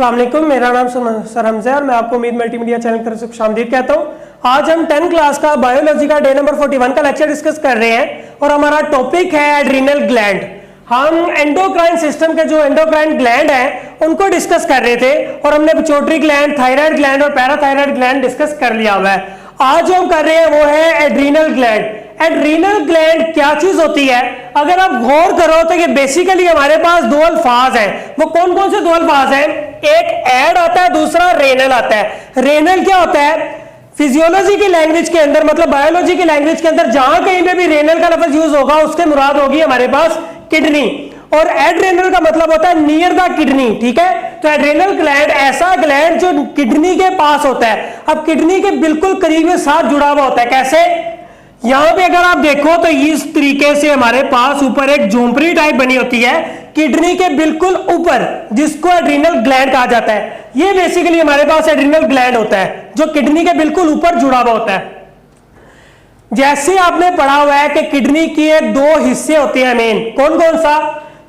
अस्सलाम वालेकुम, मेरा नाम सर हमजा है और मैं आपको उम्मीद मल्टीमीडिया चैनल की तरफ से खुशामदीद कहता हूं। आज हम 10 क्लास का बायोलॉजी का डे नंबर 41 का लेक्चर डिस्कस कर रहे हैं और हमारा टॉपिक है एड्रीनल ग्लैंड। हम एंडोक्राइन सिस्टम के जो एंडोक्राइन ग्लैंड हैं उनको डिस्कस कर रहे थे और हमने पिट्यूटरी ग्लैंड, थायराइड ग्लैंड और पैराथायराइड ग्लैंड डिस्कस कर लिया हुआ है। आज जो हम कर रहे हैं वो है एड्रीनल ग्लैंड। एड्रीनल ग्लैंड क्या चीज होती है? अगर आप गौर करो तो ये बेसिकली हमारे पास दो अल्फाज हैं। वो कौन कौन से दो अल्फाज हैं? एक एड आता है, दूसरा रेनल आता है। रेनल क्या होता है? फिजियोलॉजी की लैंग्वेज के अंदर, मतलब बायोलॉजी की लैंग्वेज के अंदर जहां कहीं पे भी रेनल का लफ्ज यूज होगा उसके मुराद होगी हमारे पास किडनी। और एड्रेनल का मतलब होता है नियर द किडनी, ठीक है। तो एड्रेनल ग्लैंड ऐसा ग्लैंड जो किडनी के पास होता है। अब किडनी के बिल्कुल करीब में साथ जुड़ा हुआ होता है। कैसे? यहां पे अगर आप देखो तो इस तरीके से हमारे पास ऊपर एक झोंपड़ी टाइप बनी होती है किडनी के बिल्कुल ऊपर, जिसको एड्रीनल ग्लैंड कहा जाता है। ये बेसिकली हमारे पास एड्रीनल ग्लैंड होता है जो किडनी के बिल्कुल ऊपर जुड़ा हुआ होता है। जैसे आपने पढ़ा हुआ है कि किडनी के दो हिस्से होते हैं मेन। कौन कौन सा?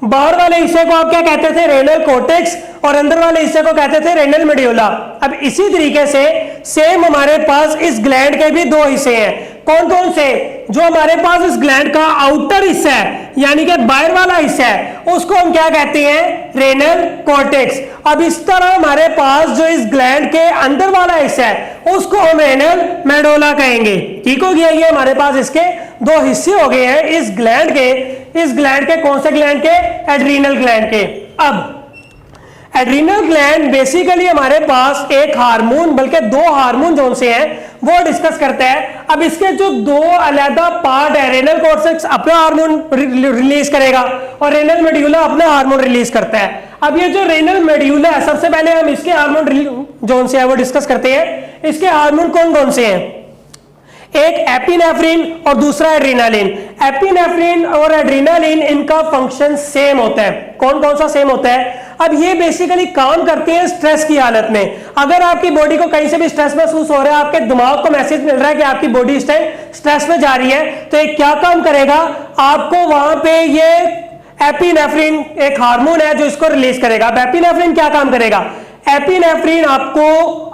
बाहर वाले हिस्से को आप क्या कहते थे? Renal cortex. और अंदर वाले हिस्से को कहते थे रेनल मेड्यूला। अब इसी तरीके से सेम हमारे पास इस ग्लैंड के भी दो हिस्से हैं। कौन कौन से? जो हमारे पास इस ग्लैंड का आउटर हिस्सा है, यानी कि बाहर वाला हिस्सा है, उसको हम क्या कहते हैं? Renal cortex. अब इस तरह हमारे पास जो इस ग्लैंड के अंदर वाला हिस्सा है उसको हम रेनल मेडोला कहेंगे। ठीक हो गया? ये हमारे पास इसके दो हिस्से हो गए हैं इस ग्लैंड के। इस ग्लैंड के कौन से ग्लैंड के? एड्रीनल ग्लैंड के। अब एड्रीनल ग्लैंड बेसिकली हमारे पास एक हार्मोन, बल्कि दो हार्मोन जोन से हैं वो डिस्कस करता है। अब इसके जो दो अलग पार्ट है, रेनल कॉर्टेक्स अपना हार्मोन रिलीज करेगा और रेनल मेड्यूला अपना हार्मोन रिलीज करता है। अब ये जो रेनल मेड्यूला है, सबसे पहले हम इसके हार्मोन जोन से है वो डिस्कस करते हैं। इसके हार्मोन कौन कौन से हैं? एक एपिनेफ्रिन और दूसरा एड्रीनालिन। एपिनेफ्रिन और एड्रीनालिन इनका फंक्शन सेम होता है। कौन कौन सा सेम होता है? अब ये बेसिकली काम करते हैं स्ट्रेस की हालत में। अगर आपकी बॉडी को कहीं से भी स्ट्रेस महसूस हो रहा है, आपके दिमाग को मैसेज मिल रहा है कि आपकी बॉडी इस टाइम स्ट्रेस में जा रही है, तो ये क्या काम करेगा? आपको वहां पे ये एपिनेफ्रिन एक हार्मोन है जो इसको रिलीज करेगा। अब एपिनेफ्रिन क्या काम करेगा? एपिनेफ्रिन आपको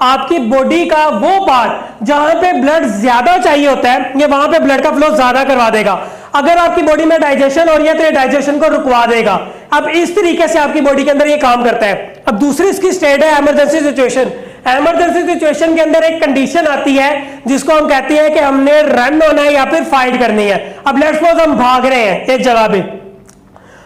आपकी बॉडी का वो पार्ट जहां पे ब्लड ज्यादा चाहिए होता है, ये वहां पे ब्लड का फ्लो ज्यादा करवा देगा। अगर आपकी बॉडी में डाइजेशन हो रही है तो ये डाइजेशन को रुकवा देगा। अब इस तरीके से आपकी बॉडी के अंदर ये काम करता है। अब दूसरी इसकी स्टेट है इमरजेंसी सिचुएशन। इमरजेंसी सिचुएशन के अंदर एक कंडीशन आती है जिसको हम कहते हैं कि हमने रन होना है या फिर फाइट करनी है। अब लेट्स सपोज हम भाग रहे हैं एक जगह पे,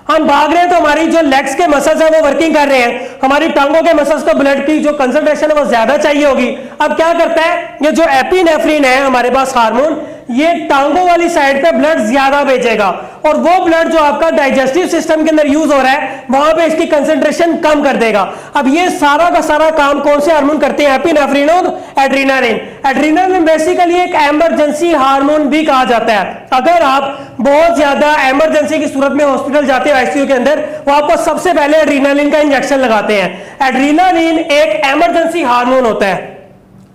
हम भाग रहे हैं तो हमारी जो लेग्स के मसल्स हैं वो वर्किंग कर रहे हैं, हमारी टांगों के मसल्स को ब्लड की जो कंसंट्रेशन है वो ज्यादा चाहिए होगी। अब क्या करता है? ये जो एपिनेफ्रिन है हमारे पास हार्मोन, ये टांगों वाली साइड पे ब्लड ज्यादा भेजेगा और वो ब्लड जो आपका डाइजेस्टिव सिस्टम के अंदर यूज हो रहा है वहां पे इसकी कंसंट्रेशन कम कर देगा। अब ये सारा का सारा काम कौन से हार्मोन करते हैं? एपिनेफ्रिन और एड्रीनालिन। एड्रीनालिन बेसिकली एक इमरजेंसी हार्मोन भी कहा जाता है। अगर आप बहुत ज्यादा इमरजेंसी की सूरत में हॉस्पिटल जाते हो आईसीयू के अंदर, वो आपको सबसे पहले एड्रीनालिन का इंजेक्शन लगाते हैं। एड्रीनालिन एक इमरजेंसी हार्मोन होता है।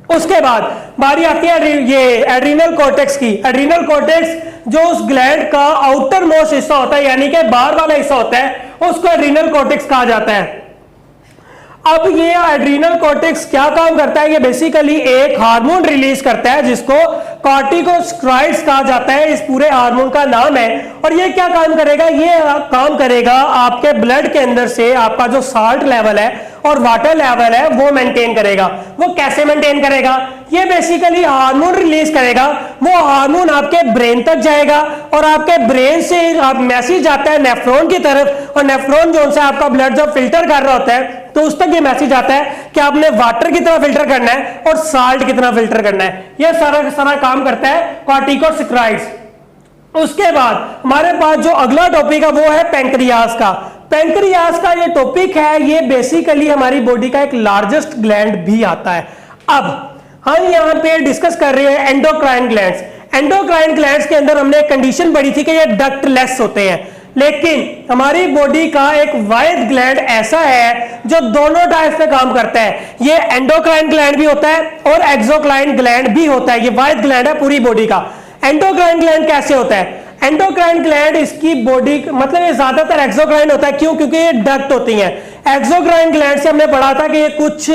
उसके बाद बारी आती है ये एड्रीनल कॉर्टेक्स की। एड्रीनल कॉर्टेक्स जो उस ग्लैंड का आउटर मोस्ट हिस्सा होता है, यानी कि बाहर वाला हिस्सा होता है, उसको एड्रीनल कॉर्टेक्स कहा जाता है। अब ये एड्रीनल कॉर्टेक्स क्या काम करता है? ये बेसिकली एक हार्मोन रिलीज करता है जिसको कॉर्टिकोस्टेरॉइड्स कहा जाता है। इस पूरे हार्मोन का नाम है। और ये क्या काम करेगा? ये काम करेगा आपके ब्लड के अंदर से आपका जो साल्ट लेवल है और वाटर लेवल है वो मेंटेन करेगा। वो कैसे मेंटेन करेगा? ये बेसिकली हार्मोन रिलीज करेगा। वो हार्मोन आपके ब्रेन तक जाएगा और आपके ब्रेन से मैसेज आता है नेफ्रॉन की तरफ, और नेफ्रॉन जोन से आपका ब्लड जब फिल्टर कर रहा होता है तो उस तक ये मैसेज आता है कि आपने वाटर कितना फिल्टर करना है और साल्ट कितना फिल्टर करना है। यह सारा काम करता है कॉर्टिकोस्टेरॉइड्स। उसके बाद हमारे पास जो अगला टॉपिक है वो है पैंक्रियास का। पैंक्रियास का ये टॉपिक है, ये बेसिकली हमारी बॉडी का एक लार्जेस्ट ग्लैंड भी आता है। अब हम यहां पे डिस्कस कर रहे हैं एंडोक्राइन ग्लैंड्स। एंडोक्राइन ग्लैंड्स के अंदर हमने एक कंडीशन पढ़ी थी कि ये डक्टलेस होते हैं, लेकिन हमारी बॉडी का एक वाइड ग्लैंड ऐसा है जो दोनों टाइप पे काम करता है। ये एंडोक्राइन ग्लैंड भी होता है और एक्सोक्राइन ग्लैंड भी होता है। ये वाइड ग्लैंड है पूरी बॉडी का। एंडोक्राइन ग्लैंड कैसे होता है? एंडोक्राइन ग्लैंड इसकी बॉडी मतलब ये ज्यादातर एक्सोक्राइन होता है। क्यों? क्योंकि ये डक्ट होती हैं। एक्सोक्राइन ग्लैंड से हमने पढ़ा था कि ये कुछ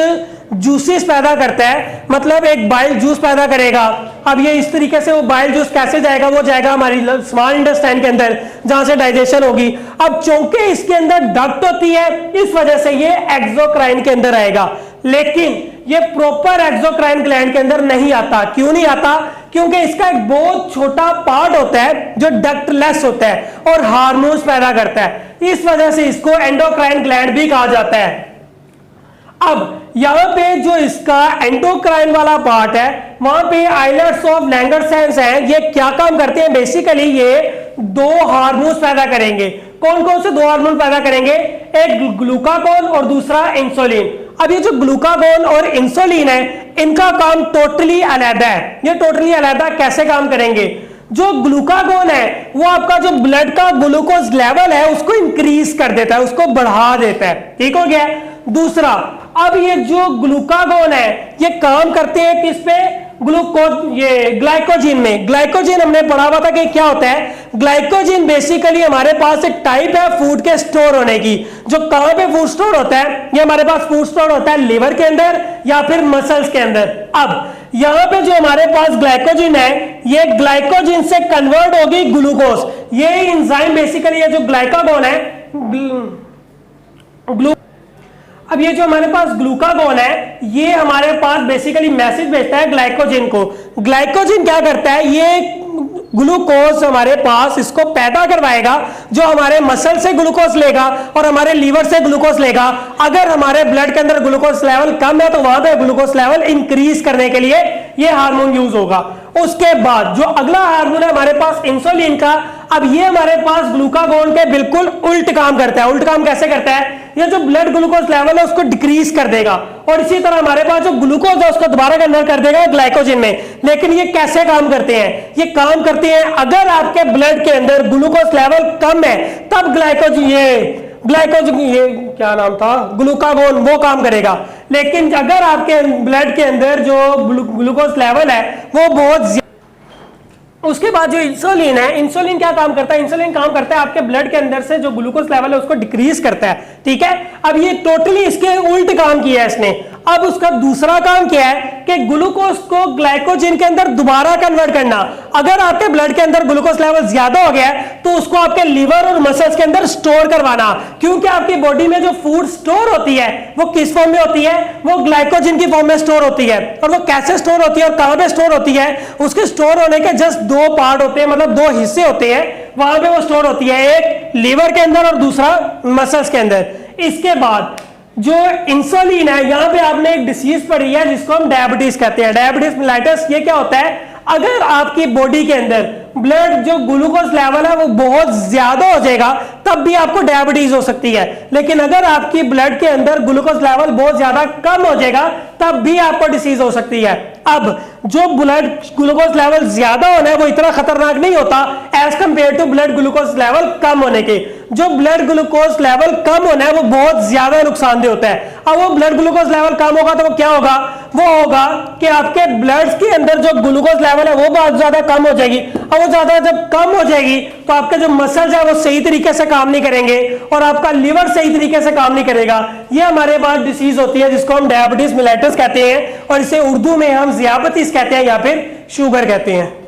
जूसेस पैदा करता है, मतलब एक बाइल जूस पैदा करेगा। अब ये इस तरीके से वो बाइल जूस कैसे जाएगा, वो जाएगा हमारी स्मॉल इंटेस्टाइन के अंदर जहां से डाइजेशन होगी। अब चूंकि इसके अंदर डक्ट होती है, इस वजह से ये एक्सोक्राइन के अंदर आएगा, लेकिन ये प्रॉपर एक्सोक्राइन ग्लैंड के अंदर नहीं आता। क्यों नहीं आता? क्योंकि इसका एक बहुत छोटा पार्ट होता है जो डक्टलेस होता है और हार्मोन्स पैदा करता है, इस वजह से इसको एंडोक्राइन ग्लैंड भी कहा जाता है। अब यहां पे जो इसका एंडोक्राइन वाला पार्ट है, वहां पे आइलेट्स ऑफ लैंगरसैंस हैं। ये क्या काम करते हैं? बेसिकली ये दो हार्मोन्स पैदा करेंगे। कौन कौन से दो हार्मोन पैदा करेंगे? एक ग्लूकागोन और दूसरा इंसुलिन। अब ये जो ग्लूकागोन और इंसुलिन है, इनका काम टोटली अलग है। ये टोटली अलग कैसे काम करेंगे? जो ग्लूकागोन है वो आपका जो ब्लड का ग्लूकोज लेवल है उसको इंक्रीज कर देता है, उसको बढ़ा देता है। ठीक हो गया? दूसरा, अब ये जो ग्लूकागोन है ये काम करते हैं किस पे? ये ग्लाइकोजिन में। ग्लाइकोजिन हमने पढ़ा हुआ था कि क्या होता है। ग्लाइकोजिन बेसिकली हमारे पास एक टाइप है फूड के स्टोर होने की। जो कहां पे फूड स्टोर होता है? ये हमारे पास फूड स्टोर होता है लिवर के अंदर या फिर मसल्स के अंदर। अब यहां पे जो हमारे पास ग्लाइकोजिन है, ये ग्लाइकोजिन से कन्वर्ट होगी ग्लूकोज। ये एंजाइम बेसिकली ये जो ग्लाइकागोन है, अब ये जो हमारे पास ग्लूकागोन है, ये हमारे पास बेसिकली मैसेज भेजता है ग्लाइकोजिन को। ग्लाइकोजिन क्या करता है? ये ग्लूकोज हमारे पास इसको पैदा करवाएगा, जो हमारे मसल से ग्लूकोज लेगा और हमारे लीवर से ग्लूकोज लेगा। अगर हमारे ब्लड के अंदर ग्लूकोज लेवल कम है तो वहां पे ग्लूकोज लेवल इंक्रीज करने के लिए ये हार्मोन यूज होगा। उसके बाद जो अगला हार्मोन है हमारे पास इंसुलिन का, अब ये हमारे पास ग्लूकागोन के बिल्कुल उल्ट काम करता है। उल्ट काम कैसे करता है? ये जो ब्लड ग्लूकोज लेवल है उसको डिक्रीज कर देगा और इसी तरह हमारे पास जो ग्लूकोज है उसको दोबारा कन्वर्ट कर देगा ग्लाइकोजिन में। लेकिन ये कैसे काम करते हैं? ये काम करते हैं अगर आपके ब्लड के अंदर ग्लूकोज लेवल कम है तब ग्लाइकोजिन ये क्या नाम था, ग्लूकागोन, वो काम करेगा। लेकिन अगर आपके ब्लड के अंदर जो ग्लूकोज लेवल है वो बहुत, उसके बाद जो इंसुलिन है, इंसुलिन क्या काम करता है? इंसुलिन काम करता है आपके ब्लड के अंदर से जो ग्लूकोज लेवल है उसको डिक्रीज करता है। ठीक है? अब ये टोटली इसके उल्ट काम किया है इसने। अब उसका दूसरा काम क्या है कि ग्लूकोज को ग्लाइकोजिन के अंदर दोबारा कन्वर्ट करना। अगर आपके ब्लड के अंदर ग्लूकोज लेवल ज्यादा हो गया है तो उसको आपके लीवर और मसल्स के अंदर स्टोर करवाना, क्योंकि आपकी बॉडी में जो फूड स्टोर होती है वो किस फॉर्म में होती है? वो ग्लाइकोजिन की फॉर्म में स्टोर होती है। और वो कैसे स्टोर होती है और कहां पे स्टोर होती है? उसके स्टोर होने के जस्ट दो पार्ट होते हैं, मतलब दो हिस्से होते हैं, वहां पे वो स्टोर होती है, एक लीवर के अंदर और दूसरा मसल्स के अंदर। इसके बाद जो इंसुलिन है, यहां पे आपने एक डिसीज पढ़ी है जिसको हम डायबिटीज कहते हैं, डायबिटीज मेलाइटस। ये क्या होता है? अगर आपकी बॉडी के अंदर ब्लड जो ग्लूकोज लेवल है वो बहुत ज्यादा हो जाएगा तब भी आपको डायबिटीज हो सकती है। लेकिन अगर आपकी ब्लड के अंदर ग्लूकोज लेवल बहुत ज्यादा कम हो जाएगा तब भी आपको डिसीज हो सकती है। अब जो ब्लड ग्लूकोज लेवल ज्यादा होना है वो इतना खतरनाक नहीं होता as compare to blood glucose level कम होने के। जो ब्लड ग्लूकोज लेवल कम होना है वो बहुत ज्यादा नुकसानदेह होता है। अब वो ब्लड ग्लूकोज लेवल कम होगा तो वो क्या होगा? वो होगा कि आपके ब्लड के अंदर जो ग्लूकोज लेवल है वो बहुत ज्यादा कम हो जाएगी। अब वो ज्यादा जब कम हो जाएगी तो आपके जो मसल्स है वो सही तरीके से काम नहीं करेंगे और आपका लिवर सही तरीके से काम नहीं करेगा। ये हमारे पास डिसीज होती है जिसको हम डायबिटीज मेलाइटस कहते हैं और इसे उर्दू में हम ज़ियाबतीस कहते हैं या फिर शुगर कहते हैं।